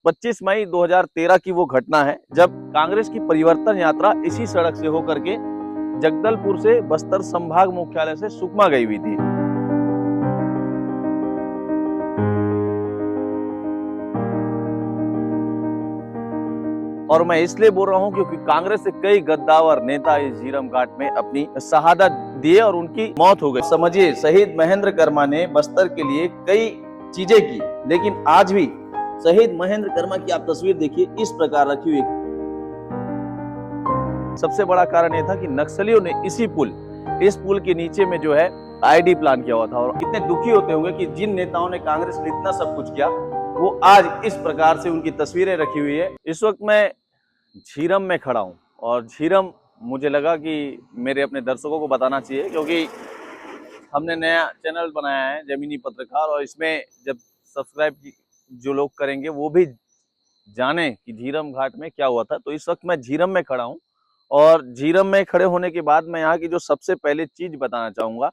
25 मई 2013 की वो घटना है जब कांग्रेस की परिवर्तन यात्रा इसी सड़क से होकर के जगदलपुर से बस्तर संभाग मुख्यालय से सुकमा गई हुई थी। और मैं इसलिए बोल रहा हूं क्योंकि कांग्रेस से कई गद्दावर नेता इस झीरम घाट में अपनी शहादत दिए और उनकी मौत हो गई। समझिए, शहीद महेंद्र कर्मा ने बस्तर के लिए कई चीजें की, लेकिन आज भी शहीद महेंद्र कर्मा की आप तस्वीर देखिए, इस प्रकार रखी हुई। सबसे बड़ा कारण यह था कि नक्सलियों ने इस पुल के नीचे में जो है आईडी प्लान किया हुआ था। और कितने दुखी होते होंगे कि जिन नेताओं ने कांग्रेस में इतना सब कुछ किया, वो आज इस प्रकार से उनकी तस्वीरें रखी हुई है। इस वक्त मैं झीरम में खड़ा हूं और झीरम मुझे लगा कि मेरे अपने दर्शकों को बताना चाहिए, क्योंकि हमने नया चैनल बनाया है जमीनी पत्रकार, और इसमें जब सब्सक्राइब जो लोग करेंगे वो भी जाने कि झीरम घाट में क्या हुआ था। तो इस वक्त मैं झीरम में खड़ा हूं और झीरम में खड़े होने के बाद मैं यहाँ की जो सबसे पहले चीज बताना चाहूंगा,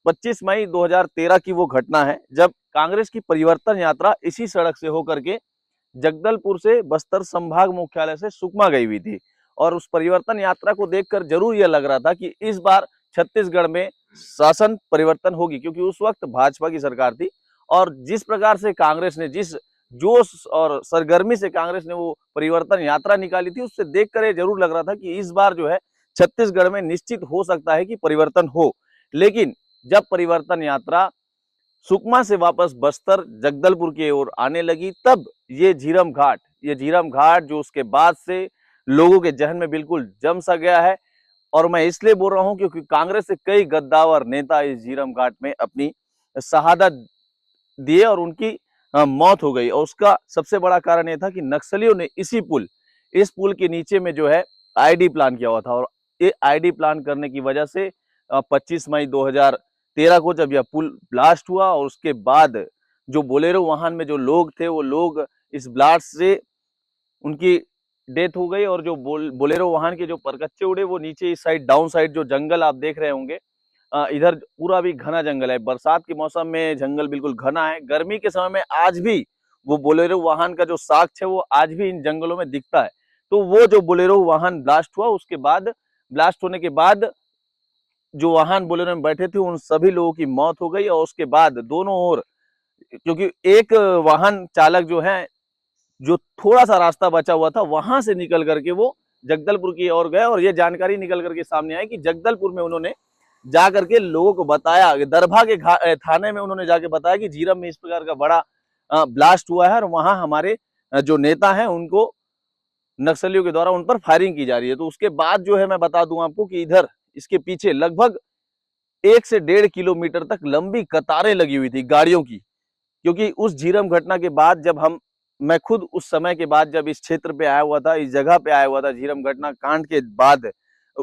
25 मई 2013 की वो घटना है जब कांग्रेस की परिवर्तन यात्रा इसी सड़क से होकर के जगदलपुर से बस्तर संभाग मुख्यालय से सुकमा गई हुई थी। और उस परिवर्तन यात्रा को देखकर जरूर यह लग रहा था कि इस बार छत्तीसगढ़ में शासन परिवर्तन होगी, क्योंकि उस वक्त भाजपा की सरकार थी। और जिस प्रकार से कांग्रेस ने, जिस जोश और सरगर्मी से कांग्रेस ने वो परिवर्तन यात्रा निकाली थी, उससे देखकर ये जरूर लग रहा था कि इस बार जो है छत्तीसगढ़ में निश्चित हो सकता है कि परिवर्तन हो। लेकिन जब परिवर्तन यात्रा सुकमा से वापस बस्तर जगदलपुर की ओर आने लगी, तब ये झीरम घाट जो उसके बाद से लोगों के जहन में बिल्कुल जम सा गया है। और मैं इसलिए बोल रहा हूं क्योंकि कांग्रेस से कई गद्दावर नेता इस झीरम घाट में अपनी शहादत दिए और उनकी मौत हो गई। और उसका सबसे बड़ा कारण यह था कि नक्सलियों ने इस पुल के नीचे में जो है आईडी प्लान किया हुआ था। और ये आईडी प्लान करने की वजह से 25 मई 2013 को जब यह पुल ब्लास्ट हुआ, और उसके बाद जो बोलेरो वाहन में जो लोग थे, वो लोग इस ब्लास्ट से उनकी डेथ हो गई। और जो बोलेरो वाहन के जो परकच्चे उड़े, वो नीचे इस साइड डाउन साइड जो जंगल आप देख रहे होंगे, इधर पूरा भी घना जंगल है। बरसात के मौसम में जंगल बिल्कुल घना है। गर्मी के समय में आज भी वो बोलेरो वाहन का जो साक्ष्य है वो आज भी इन जंगलों में दिखता है। तो वो जो बोलेरो वाहन ब्लास्ट हुआ, उसके बाद ब्लास्ट होने के बाद जो वाहन बोलेरो में बैठे थे उन सभी लोगों की मौत हो गई। और उसके बाद दोनों ओर, क्योंकि एक वाहन चालक जो है, जो थोड़ा सा रास्ता बचा हुआ था, वहां से निकल करके वो जगदलपुर की ओर गए। और ये जानकारी निकल करके सामने आई कि जगदलपुर में उन्होंने जा करके लोगों को बताया, दरभा के थाने में उन्होंने जाके बताया कि झीरम में इस प्रकार का बड़ा ब्लास्ट हुआ है और वहां हमारे जो नेता हैं उनको नक्सलियों के द्वारा उन पर फायरिंग की जा रही है। तो उसके बाद जो है, मैं बता दूं आपको कि इधर इसके पीछे लगभग 1 से 1.5 किलोमीटर तक लंबी कतारें लगी हुई थी गाड़ियों की। क्योंकि उस झीरम घटना के बाद जब मैं खुद उस समय के बाद जब इस क्षेत्र पे आया हुआ था, इस जगह पे आया हुआ था, झीरम घटना कांड के बाद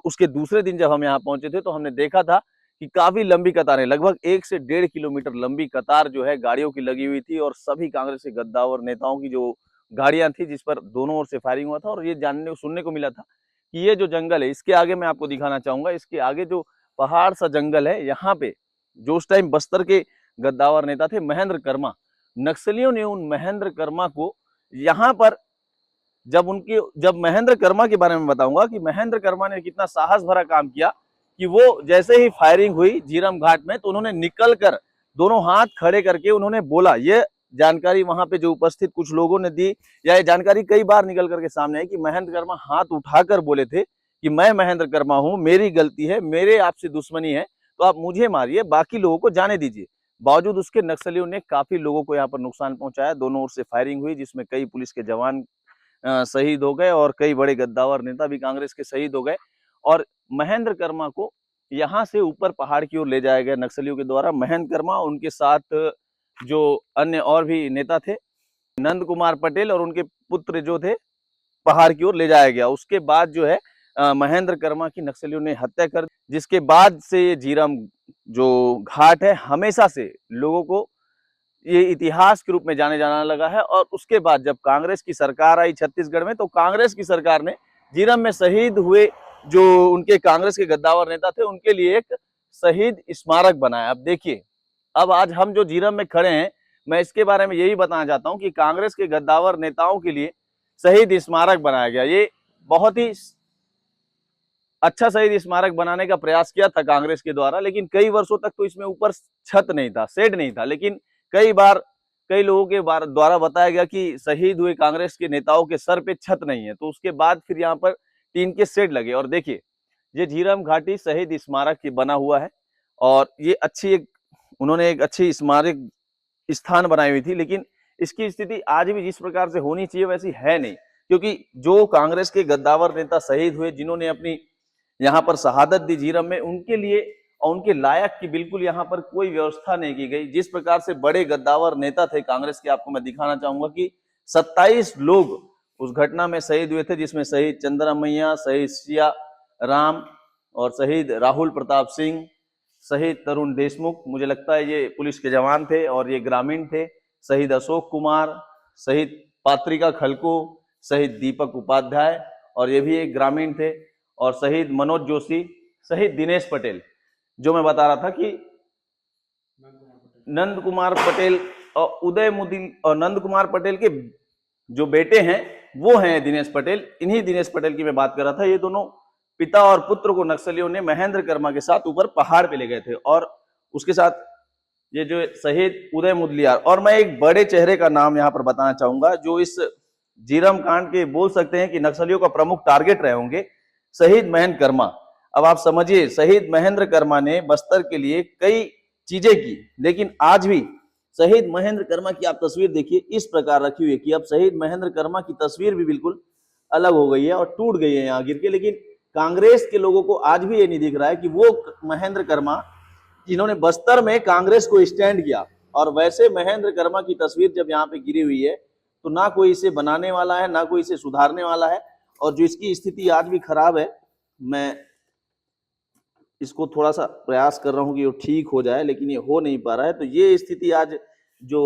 उसके दूसरे दिन जब हम यहाँ पहुंचे थे, तो हमने देखा था कि काफी लंबी कतारें, लगभग 1 से 1.5 किलोमीटर लंबी कतार जो है गाड़ियों की लगी हुई थी। और सभी कांग्रेस के गद्दावर नेताओं की जो गाड़ियां थी, जिस पर दोनों ओर से फायरिंग हुआ था। और ये सुनने को मिला था कि ये जो जंगल है, इसके आगे मैं आपको दिखाना चाहूंगा, इसके आगे जो पहाड़ सा जंगल है, यहाँ पे जो उस टाइम बस्तर के गद्दावर नेता थे महेंद्र कर्मा, नक्सलियों ने उन महेंद्र कर्मा को यहाँ पर जब महेंद्र कर्मा के बारे में बताऊंगा कि महेंद्र कर्मा ने कितना साहस भरा काम किया कि वो जैसे ही फायरिंग हुई झीरम घाट में, तो उन्होंने निकल कर दोनों हाथ खड़े करके उन्होंने बोला। ये जानकारी वहां पे जो उपस्थित कुछ लोगों ने दी, या ये जानकारी कई बार निकल करके सामने आई कि महेंद्र कर्मा हाथ उठाकर बोले थे कि मैं महेंद्र कर्मा हूं, मेरी गलती है, मेरे आपसे दुश्मनी है, तो आप मुझे मारिए, बाकी लोगों को जाने दीजिए। बावजूद उसके नक्सलियों ने काफी लोगों को यहाँ पर नुकसान पहुंचाया। दोनों ओर से फायरिंग हुई, जिसमें कई पुलिस के जवान शहीद हो गए और कई बड़े गद्दावर नेता भी कांग्रेस के शहीद हो गए। और महेंद्र कर्मा को यहाँ से ऊपर पहाड़ की ओर ले जाया गया नक्सलियों के द्वारा। महेंद्र कर्मा, उनके साथ जो अन्य और भी नेता थे, नंद कुमार पटेल और उनके पुत्र जो थे, पहाड़ की ओर ले जाया गया। उसके बाद जो है महेंद्र कर्मा की नक्सलियों ने हत्या कर, जिसके बाद से ये झीरम जो घाट है हमेशा से लोगों को ये इतिहास के रूप में जाने जाना लगा है। और उसके बाद जब कांग्रेस की सरकार आई छत्तीसगढ़ में, तो कांग्रेस की सरकार ने झीरम में शहीद हुए जो उनके कांग्रेस के गद्दावर नेता थे, उनके लिए एक शहीद स्मारक बनाया। अब देखिए, अब आज हम जो झीरम में खड़े हैं, मैं इसके बारे में यही बताना चाहता हूं कि कांग्रेस के गद्दावर नेताओं के लिए शहीद स्मारक बनाया गया। ये बहुत ही अच्छा शहीद स्मारक बनाने का प्रयास किया था कांग्रेस के द्वारा, लेकिन कई वर्षों तक तो इसमें ऊपर छत नहीं था, शेड नहीं था। लेकिन कई बार कई लोगों के द्वारा बताया गया कि शहीद हुए कांग्रेस के नेताओं के सर पे छत नहीं है, तो उसके बाद फिर यहाँ पर टीन के शेड लगे। और देखिए, ये झीरम घाटी शहीद स्मारक बना हुआ है और ये उन्होंने एक अच्छी स्मारक स्थान बनाई हुई थी, लेकिन इसकी स्थिति आज भी जिस प्रकार से होनी चाहिए वैसी है नहीं, क्योंकि जो कांग्रेस के गद्दावर नेता शहीद हुए, जिन्होंने अपनी यहाँ पर शहादत दी झीरम में, उनके लिए और उनके लायक की बिल्कुल यहाँ पर कोई व्यवस्था नहीं की गई। जिस प्रकार से बड़े गद्दावर नेता थे कांग्रेस के, आपको मैं दिखाना चाहूंगा कि 27 लोग उस घटना में शहीद हुए थे, जिसमें शहीद चंद्रमैया, शहीद सिया राम और शहीद राहुल प्रताप सिंह, शहीद तरुण देशमुख, मुझे लगता है ये पुलिस के जवान थे और ये ग्रामीण थे, शहीद अशोक कुमार, शहीद पात्रिका खलको, शहीद दीपक उपाध्याय और ये भी एक ग्रामीण थे, और शहीद मनोज जोशी, शहीद दिनेश पटेल, जो मैं बता रहा था कि नंद कुमार पटेल और उदय मुदिल और नंद कुमार पटेल के जो बेटे हैं वो हैं दिनेश पटेल। इन्हीं दिनेश पटेल की मैं बात कर रहा था। ये दोनों पिता और पुत्र को नक्सलियों ने महेंद्र कर्मा के साथ ऊपर पहाड़ पे ले गए थे, और उसके साथ ये जो शहीद उदय मुदलियार। और मैं एक बड़े चेहरे का नाम यहाँ पर बताना चाहूंगा, जो इस झीरम कांड के बोल सकते हैं कि नक्सलियों का प्रमुख टारगेट रहे होंगे, शहीद महेंद्र कर्मा। अब आप समझिए, शहीद महेंद्र कर्मा ने बस्तर के लिए कई चीजें की, लेकिन आज भी शहीद महेंद्र कर्मा की आप तस्वीर देखिए, इस प्रकार रखी हुई है कि अब शहीद महेंद्र कर्मा की तस्वीर भी बिल्कुल अलग हो गई है और टूट गई है यहाँ गिर के। लेकिन कांग्रेस के लोगों को आज भी ये नहीं दिख रहा है कि वो महेंद्र कर्मा जिन्होंने बस्तर में कांग्रेस को स्टैंड किया, और वैसे महेंद्र कर्मा की तस्वीर जब यहाँ पे गिरी हुई है तो ना कोई इसे बनाने वाला है, ना कोई इसे सुधारने वाला है। और जो इसकी स्थिति आज भी खराब है, मैं इसको थोड़ा सा प्रयास कर रहा हूं कि वो ठीक हो जाए, लेकिन ये हो नहीं पा रहा है। तो ये स्थिति आज जो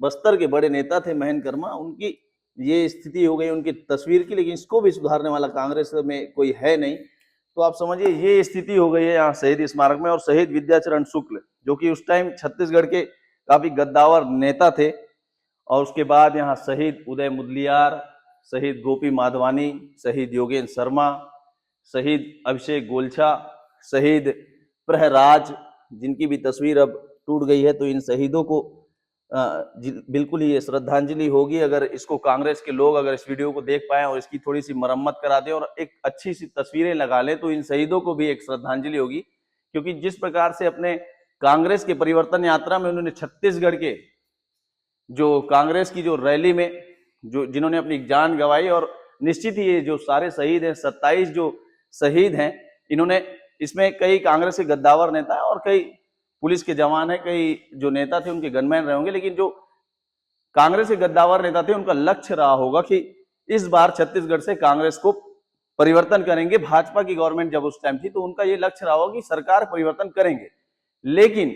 बस्तर के बड़े नेता थे महेंद्र कर्मा, उनकी ये स्थिति हो गई उनकी तस्वीर की, लेकिन इसको भी सुधारने वाला कांग्रेस में कोई है नहीं। तो आप समझिए ये स्थिति हो गई है यहाँ शहीद स्मारक में। और शहीद विद्याचरण शुक्ल, जो कि उस टाइम छत्तीसगढ़ के काफी गद्दावर नेता थे, और उसके बाद यहाँ शहीद उदय मुदलियार, शहीद गोपी माधवानी, शहीद योगेंद्र शर्मा, शहीद अभिषेक गोलछा, शहीद प्रहराज, जिनकी भी तस्वीर अब टूट गई है। तो इन शहीदों को बिल्कुल ही श्रद्धांजलि होगी अगर इसको कांग्रेस के लोग अगर इस वीडियो को देख पाए और इसकी थोड़ी सी मरम्मत करा दें और एक अच्छी सी तस्वीरें लगा लें, तो इन शहीदों को भी एक श्रद्धांजलि होगी। क्योंकि जिस प्रकार से अपने कांग्रेस के परिवर्तन यात्रा में उन्होंने छत्तीसगढ़ के जो कांग्रेस की जो रैली में जो जिन्होंने अपनी जान गंवाई, और निश्चित ही ये जो सारे शहीद हैं, 27 जो शहीद हैं, इन्होंने इसमें कई कांग्रेस के गद्दावर नेता है और कई पुलिस के जवान है, कई जो नेता थे उनके गनमैन रहे होंगे। लेकिन जो कांग्रेस के गद्दावर नेता थे उनका लक्ष्य रहा होगा कि इस बार छत्तीसगढ़ से कांग्रेस को परिवर्तन करेंगे। भाजपा की गवर्नमेंट जब उस टाइम थी तो उनका ये लक्ष्य रहा होगा कि सरकार परिवर्तन करेंगे। लेकिन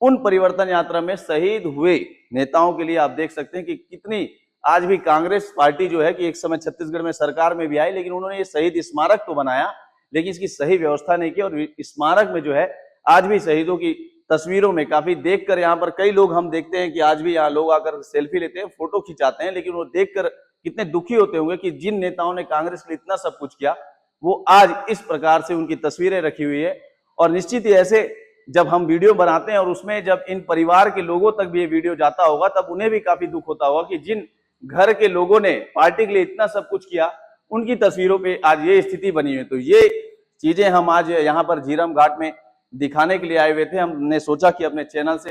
उन परिवर्तन यात्रा में शहीद हुए नेताओं के लिए आप देख सकते हैं कि कितनी आज भी कांग्रेस पार्टी जो है कि एक समय छत्तीसगढ़ में सरकार में भी आई, लेकिन उन्होंने ये शहीद स्मारक तो बनाया, लेकिन इसकी सही व्यवस्था नहीं की। और स्मारक में जो है आज भी शहीदों की तस्वीरों में काफी देखकर, यहाँ पर कई लोग हम देखते हैं कि आज भी यहाँ लोग आकर सेल्फी लेते हैं, फोटो खिंचाते हैं, लेकिन वो देखकर कितने दुखी होते होंगे कि जिन नेताओं ने कांग्रेस के लिए इतना सब कुछ किया, वो आज इस प्रकार से उनकी तस्वीरें रखी हुई है। और निश्चित ही ऐसे जब हम वीडियो बनाते हैं और उसमें जब इन परिवार के लोगों तक भी ये वीडियो जाता होगा, तब उन्हें भी काफी दुख होता होगा कि जिन घर के लोगों ने पार्टी के लिए इतना सब कुछ किया, उनकी तस्वीरों पे आज ये स्थिति बनी हुई है। तो ये चीजें हम आज यहाँ पर झीरम घाट में दिखाने के लिए आए हुए थे। हमने सोचा कि अपने चैनल से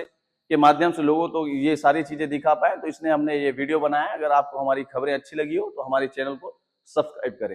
के माध्यम से लोगों तो ये सारी चीजें दिखा पाए, तो इसने हमने ये वीडियो बनाया। अगर आपको हमारी खबरें अच्छी लगी हो तो हमारे चैनल को सब्सक्राइब करें।